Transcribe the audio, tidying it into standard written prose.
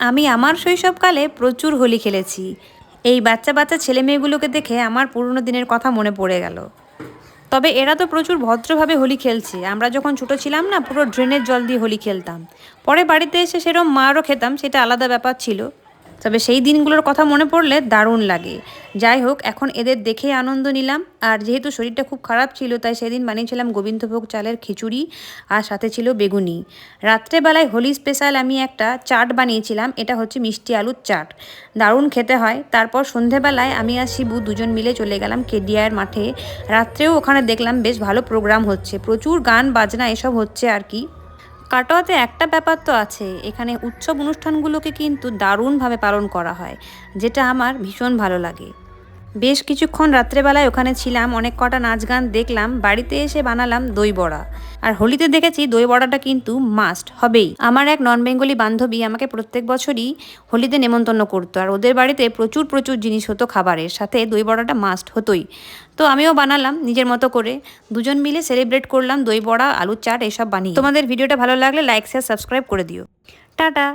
আমি আমার শৈশবকালে প্রচুর হোলি খেলেছি। এই বাচ্চা বাচ্চা ছেলে মেয়েগুলোকে দেখে আমার পুরনো দিনের কথা মনে পড়ে গেল। তবে এরা তো প্রচুর ভদ্রভাবে হোলি খেলছে। আমরা যখন ছোট ছিলাম না, পুরো ড্রেনের জল দিয়ে হোলি খেলতাম। পরে বাড়িতে এসে সেরকম মারও খেতাম, সেটা আলাদা ব্যাপার ছিল। তবে সেই দিনগুলোর কথা মনে পড়লে দারুণ লাগে। যাই হোক, এখন এদের দেখেই আনন্দ নিলাম। আর যেহেতু শরীরটা খুব খারাপ ছিল, তাই সেদিন বানিয়েছিলাম গোবিন্দভোগ চালের খিচুড়ি, আর সাথে ছিল বেগুনি। রাত্রেবেলায় হোলি স্পেশাল আমি একটা চাট বানিয়েছিলাম, এটা হচ্ছে মিষ্টি আলুর চাট। দারুণ খেতে হয়। তারপর সন্ধেবেলায় আমি আর শিবু দুজন মিলে চলে গেলাম কেডিআর মাঠে। রাত্রেও ওখানে দেখলাম বেশ ভালো প্রোগ্রাম হচ্ছে, প্রচুর গান বাজনা এসব হচ্ছে আর কি। কাটোয়াতে একটা ব্যাপার তো আছে, এখানে উৎসব অনুষ্ঠানগুলোকে কিন্তু দারুণভাবে পালন করা হয়, যেটা আমার ভীষণ ভালো লাগে। বেশ কিছুক্ষণ রাত্রেবেলায় ওখানে ছিলাম, অনেক কটা নাচ গান দেখলাম। বাড়িতে এসে বানালাম দই বড়া। আর হোলিতে দেখেছি দই বড়াটা কিন্তু মাস্ট হবেই। আমার এক নন বেঙ্গলি বান্ধবী আমাকে প্রত্যেক বছরই হোলিতে নেমন্তন্ন করতো, আর ওদের বাড়িতে প্রচুর প্রচুর জিনিস হতো খাবারের সাথে, দই বড়াটা মাস্ট হতোই। তো আমিও বানালাম নিজের মতো করে, দুজন মিলে সেলিব্রেট করলাম দই বড়া, আলুর চাট এসব বানিয়ে। তোমাদের ভিডিওটা ভালো লাগলে লাইক শেয়ার সাবস্ক্রাইব করে দিও। টাটা।